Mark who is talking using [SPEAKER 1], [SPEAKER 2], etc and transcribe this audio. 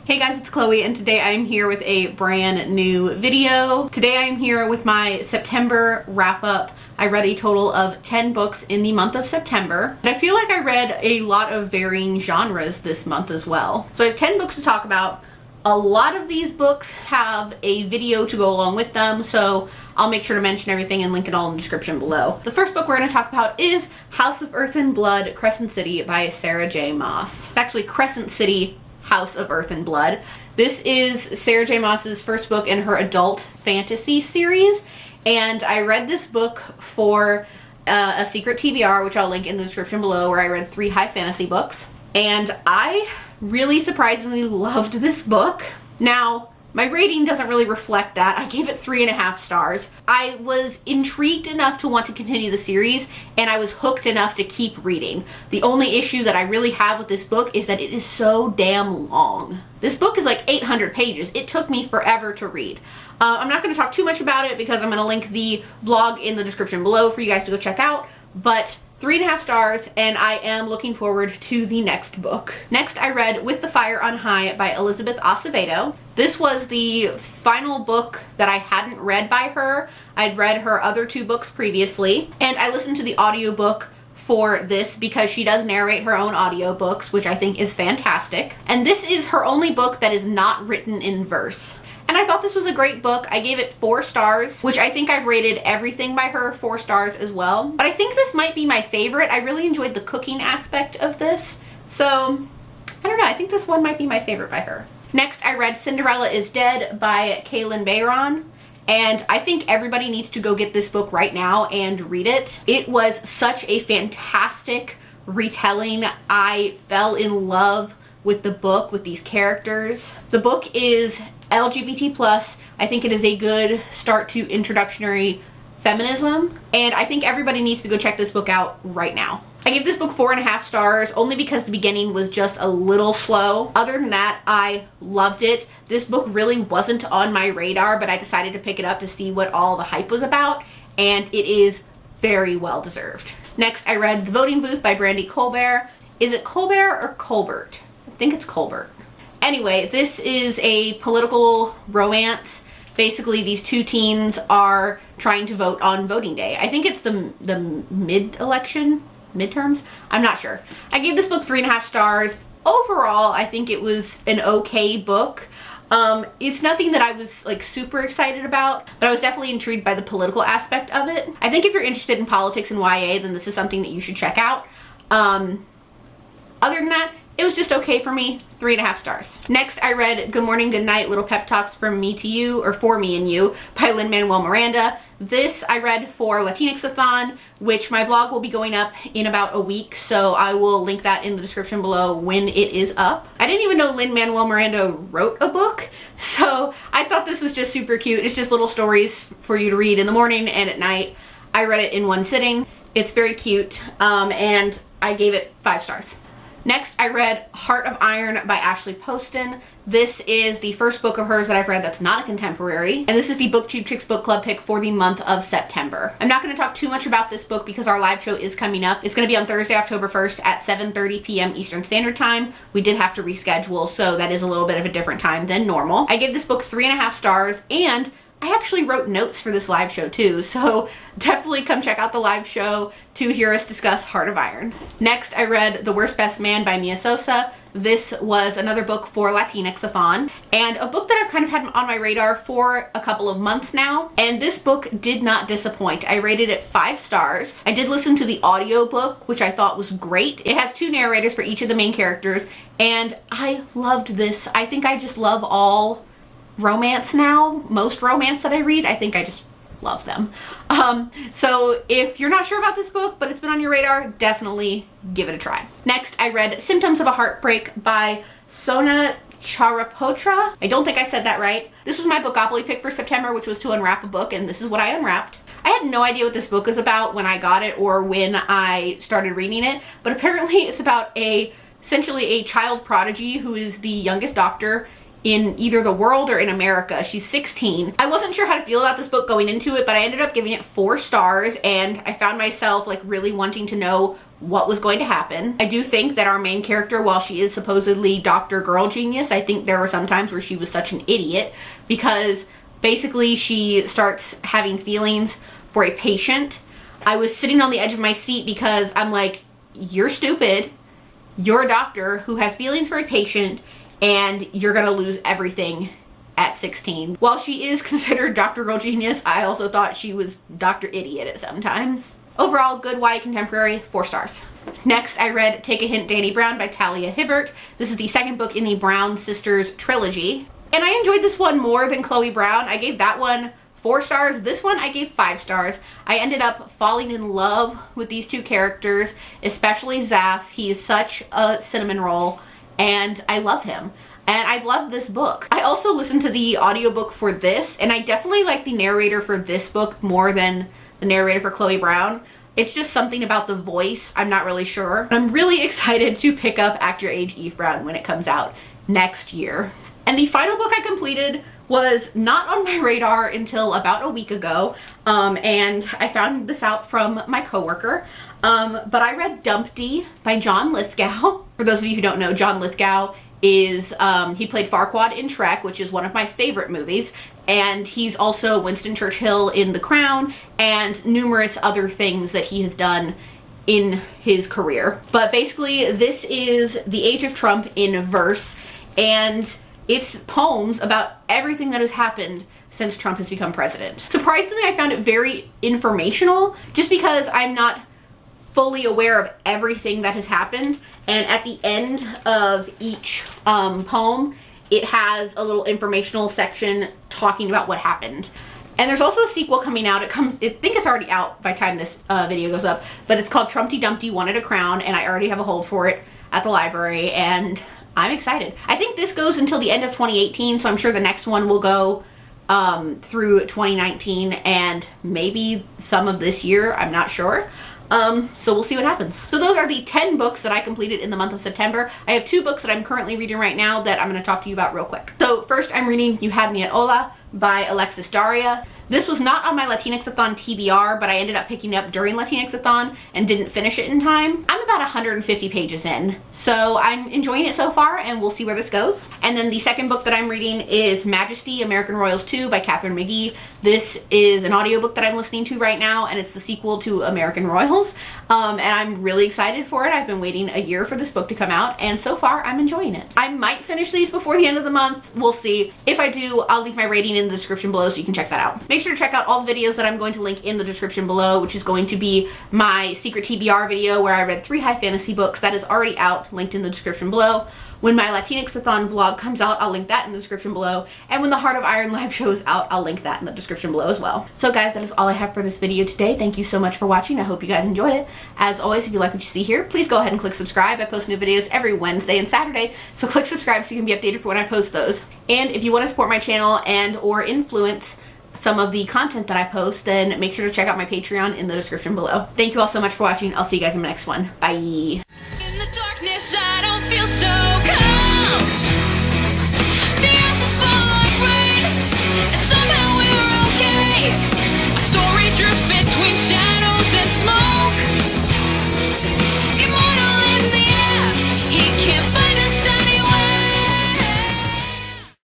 [SPEAKER 1] Hey guys, it's Chloe and today I'm here with a brand new video. Today I'm here with my September wrap up. I read a total of 10 books in the month of September. And I feel like I read a lot of varying genres this month as well. So I have 10 books to talk about. A lot of these books have a video to go along with them, so I'll make sure to mention everything and link it all in the description below. The first book we're going to talk about is House of Earth and Blood, Crescent City by Sarah J. Maas. It's actually Crescent City, House of Earth and Blood. This is Sarah J. Maas's first book in her adult fantasy series, and I read this book for a secret TBR, which I'll link in the description below, where I read 3 high fantasy books, and I really surprisingly loved this book. Now, my rating doesn't really reflect that. I gave it 3.5 stars. I was intrigued enough to want to continue the series, and I was hooked enough to keep reading. The only issue that I really have with this book is that it is so damn long. This book is like 800 pages. It took me forever to read. I'm not going to talk too much about it because I'm going to link the vlog in the description below for you guys to go check out, but 3.5 stars, and I am looking forward to the next book. Next, I read With the Fire on High by Elizabeth Acevedo. This was the final book that I hadn't read by her. I'd read her other 2 books previously, and I listened to the audiobook for this because she does narrate her own audiobooks, which I think is fantastic. And this is her only book that is not written in verse. And I thought this was a great book. I gave it 4 stars, which I think I've rated everything by her 4 stars as well. But I think this might be my favorite. I really enjoyed the cooking aspect of this. So, I don't know. I think this one might be my favorite by her. Next, I read Cinderella is Dead by Kaylin Bayron. And I think everybody needs to go get this book right now and read it. It was such a fantastic retelling. I fell in love with the book, with these characters. The book is LGBT+. I think it is a good start to introductory feminism, and I think everybody needs to go check this book out right now. I gave this book 4.5 stars only because the beginning was just a little slow. Other than that, I loved it. This book really wasn't on my radar, but I decided to pick it up to see what all the hype was about, and it is very well deserved. Next, I read The Voting Booth by Brandy Colbert. Is it Colbert or Colbert? I think it's Colbert. Anyway, this is a political romance. Basically, these 2 teens are trying to vote on voting day. I think it's the mid-election, midterms? I'm not sure. I gave this book 3.5 stars. Overall, I think it was an okay book. It's nothing that I was like super excited about, but I was definitely intrigued by the political aspect of it. I think if you're interested in politics and YA, then this is something that you should check out. Other than that, it was just okay for me, 3.5 stars. Next, I read Good Morning, Good Night, Little Pep Talks from Me to You, or For Me and You, by Lin-Manuel Miranda. This I read for Latinx-A-Thon, which my vlog will be going up in about a week, so I will link that in the description below when it is up. I didn't even know Lin-Manuel Miranda wrote a book, so I thought this was just super cute. It's just little stories for you to read in the morning and at night. I read it in one sitting. It's very cute, and I gave it 5 stars. Next, I read Heart of Iron by Ashley Poston. This is the first book of hers that I've read that's not a contemporary, and this is the BookTube Chicks Book Club pick for the month of September. I'm not going to talk too much about this book because our live show is coming up. It's going to be on Thursday, October 1st at 7:30 p.m. Eastern Standard Time. We did have to reschedule, so that is a little bit of a different time than normal. I gave this book 3.5 stars, and I actually wrote notes for this live show too, so definitely come check out the live show to hear us discuss Heart of Iron. Next, I read The Worst Best Man by Mia Sosa. This was another book for Latinx-A-Thon, and a book that I've kind of had on my radar for a couple of months now, and this book did not disappoint. I rated it 5 stars. I did listen to the audiobook, which I thought was great. It has 2 narrators for each of the main characters, and I loved this. I think I just love all romance now. Most romance that I read, I think I just love them. So if you're not sure about this book, but it's been on your radar, definitely give it a try. Next, I read Symptoms of a Heartbreak by Sona Charapotra. I don't think I said that right. This was my Bookopoly pick for September, which was to unwrap a book, and this is what I unwrapped. I had no idea what this book was about when I got it or when I started reading it, but apparently it's about essentially a child prodigy who is the youngest doctor in either the world or in America. She's 16. I wasn't sure how to feel about this book going into it, but I ended up giving it 4 stars, and I found myself like really wanting to know what was going to happen. I do think that our main character, while she is supposedly Dr. Girl Genius, I think there were some times where she was such an idiot because basically she starts having feelings for a patient. I was sitting on the edge of my seat because I'm like, you're stupid. You're a doctor who has feelings for a patient and you're gonna lose everything at 16. While she is considered Dr. Girl Genius, I also thought she was Dr. Idiot at some times. Overall, good YA contemporary, 4 stars. Next, I read Take a Hint, Danny Brown by Talia Hibbert. This is the second book in the Brown Sisters trilogy. And I enjoyed this one more than Chloe Brown. I gave that one 4 stars. This one I gave 5 stars. I ended up falling in love with these two characters, especially Zaf. He is such a cinnamon roll, and I love him. And I love this book. I also listened to the audiobook for this, and I definitely like the narrator for this book more than the narrator for Chloe Brown. It's just something about the voice. I'm not really sure. I'm really excited to pick up Act Your Age Eve Brown when it comes out next year. And the final book I completed was not on my radar until about a week ago, and I found this out from my coworker. But I read Dumpty by John Lithgow. For those of you who don't know, John Lithgow is, he played Farquaad in Shrek, which is one of my favorite movies, and he's also Winston Churchill in The Crown and numerous other things that he has done in his career. But basically, this is the age of Trump in verse, and it's poems about everything that has happened since Trump has become president. Surprisingly, I found it very informational, just because I'm not fully aware of everything that has happened, and at the end of each poem it has a little informational section talking about what happened. And there's also a sequel coming out. I think it's already out by the time this video goes up, but it's called Trumpty Dumpty Wanted a Crown, and I already have a hold for it at the library, and I'm excited. I think this goes until the end of 2018, so I'm sure the next one will go through 2019 and maybe some of this year. I'm not sure. So we'll see what happens. So those are the 10 books that I completed in the month of September. I have 2 books that I'm currently reading right now that I'm going to talk to you about real quick. So first I'm reading You Had Me at Hola by Alexis Daria. This was not on my Latinx-A-Thon TBR, but I ended up picking it up during Latinx-A-Thon and didn't finish it in time. I'm about 150 pages in, so I'm enjoying it so far, and we'll see where this goes. And then the second book that I'm reading is Majesty, American Royals 2 by Katharine McGee. This is an audiobook that I'm listening to right now, and it's the sequel to American Royals, and I'm really excited for it. I've been waiting a year for this book to come out, and so far I'm enjoying it. I might finish these before the end of the month. We'll see. If I do, I'll leave my rating in the description below so you can check that out. Make sure to check out all the videos that I'm going to link in the description below, which is going to be my secret TBR video where I read 3 high fantasy books. That is already out, linked in the description below. When my Latinx-A-Thon vlog comes out, I'll link that in the description below. And when the Heart of Iron live show is out, I'll link that in the description below as well. So guys, that is all I have for this video today. Thank you so much for watching. I hope you guys enjoyed it. As always, if you like what you see here, please go ahead and click subscribe. I post new videos every Wednesday and Saturday, so click subscribe so you can be updated for when I post those. And if you want to support my channel and or influence some of the content that I post, then make sure to check out my Patreon in the description below. Thank you all so much for watching. I'll see you guys in my next one. Bye.
[SPEAKER 2] In the darkness, I don't feel so cold.